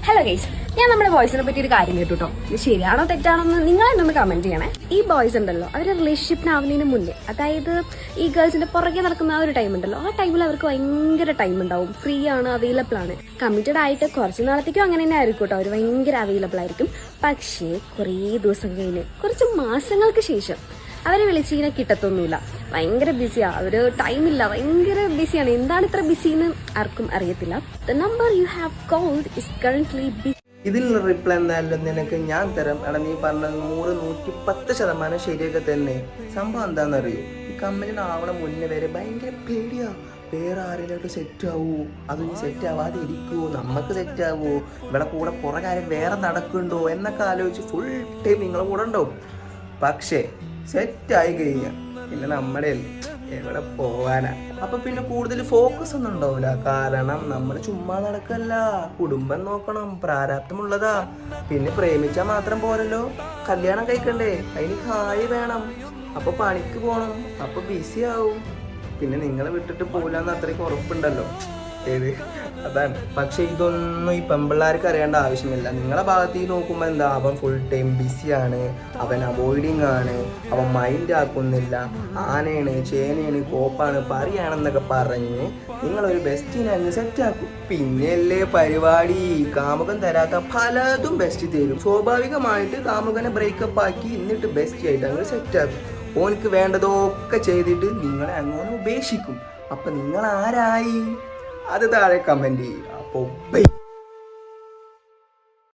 Hello guys, ഞാൻ നമ്മുടെ ബോയ്സിനെ പറ്റി ഒരു കാര്യം കേട്ടോ. ഇത് ശരിയാണോ തെറ്റാണോ എന്ന് നിങ്ങൾ എന്നൊന്ന് കമന്റ് ചെയ്യണേ. ഈ ബോയ്സ് ഉണ്ടല്ലോ, അവർ റിലേഷൻഷിപ്പിനാവുന്നതിന് മുന്നേ, അതായത് ഈ ഗേൾസിന്റെ പുറകെ നടക്കുന്ന ആ ഒരു ടൈം ഉണ്ടല്ലോ, ആ ടൈമിൽ അവർക്ക് ഭയങ്കര ടൈം ഉണ്ടാവും, ഫ്രീ ആണ്, അവൈലബിൾ ആണ്. കമ്മിറ്റഡ് ആയിട്ട് കുറച്ച് നാളത്തേക്കും അങ്ങനെ തന്നെ ആയിരിക്കും കേട്ടോ, അവർ ഭയങ്കര അവൈലബിൾ ആയിരിക്കും. പക്ഷേ കുറേ ദിവസം കഴിഞ്ഞ്, കുറച്ച് മാസങ്ങൾക്ക് ശേഷം അവരെ വിളിച്ചിങ്ങനെ കിട്ടത്തൊന്നുമില്ല, ഭയങ്കര ബിസിയാ, അവര് ടൈമില്ല, ഭയങ്കര ബിസിയാണ്. എന്താണ് ഇത്ര ബിസി എന്ന് ആർക്കും അറിയത്തില്ല. The number you have called is currently busy. ഇതിനുള്ള റിപ്ലൈ എന്തായാലും നിനക്ക് ഞാൻ തരാം. എടാ, നീ പറഞ്ഞ 100-110% ശരിയൊക്കെ തന്നെ. സംഭവം എന്താണെന്നറിയോ, ഈ കമ്പനിയുടെ ആവണം മുന്നേ വരെ ഭയങ്കര പേടിയാ. വേറെ ആരെങ്കിലും സെറ്റ് ആവൂ, അത് നീ സെറ്റ് ആവാതെ ഇരിക്കുവോ, നമുക്ക് സെറ്റ് ആവുമോ, ഇവിടെ കൂടെ കുറെ കാര്യം വേറെ നടക്കുന്നുണ്ടോ എന്നൊക്കെ ആലോചിച്ച് ഫുൾ ടൈം നിങ്ങളെ കൂടെ ഉണ്ടാവും. പക്ഷേ സെറ്റായി കഴിഞ്ഞാൽ പിന്നെ നമ്മുടെ എവിടെ പോവാനാ. അപ്പൊ പിന്നെ കൂടുതൽ ഫോക്കസ് ഒന്നും ഉണ്ടാവില്ല. കാരണം നമ്മൾ ചുമ്മാ നടക്കല്ല, കുടുംബം നോക്കണം, പ്രാരാബ്ദമുള്ളതാ. പിന്നെ പ്രേമിച്ചാൽ മാത്രം പോരല്ലോ, കല്യാണം കഴിക്കണ്ടേ, അതിന് കായ് വേണം. അപ്പൊ പണിക്ക് പോണം, അപ്പൊ ബിസി ആവും. പിന്നെ നിങ്ങളെ വിട്ടിട്ട് പോകില്ലെന്ന് അത്രയ്ക്ക് ഉറപ്പുണ്ടല്ലോ. ഏത് അതാണ്. പക്ഷെ ഇതൊന്നും ഈ പെമ്പിള്ളേർക്ക് അറിയേണ്ട ആവശ്യമില്ല. നിങ്ങളെ ഭാഗത്ത് ഈ നോക്കുമ്പോൾ എന്താ, അവൻ ഫുൾ ടൈം ബിസിയാണ്, അവൻ അവോയ്ഡിങ് ആണ്, അവൻ മൈൻഡ് ആക്കുന്നില്ല, ആനയാണ്, ചേനയാണ്, കോപ്പാണ്, പറയാണെന്നൊക്കെ പറഞ്ഞ് നിങ്ങളൊരു ബെസ്റ്റിനെ അങ്ങ് സെറ്റാക്കും. പിന്നെയല്ലേ പരിപാടി. കാമുകൻ തരാത്ത പലതും ബെസ്റ്റ് തരും. സ്വാഭാവികമായിട്ട് കാമുകനെ ബ്രേക്കപ്പ് ആക്കി എന്നിട്ട് ബെസ്റ്റ് ആയിട്ട് അങ്ങ് സെറ്റാക്കും. ഓനക്ക് വേണ്ടതൊക്കെ ചെയ്തിട്ട് നിങ്ങളെ അങ്ങനെ ഉപേക്ഷിക്കും. അപ്പൊ നിങ്ങൾ ആരായി? അത് താഴെ കമന്റ് ചെയ്യും. അപ്പോൾ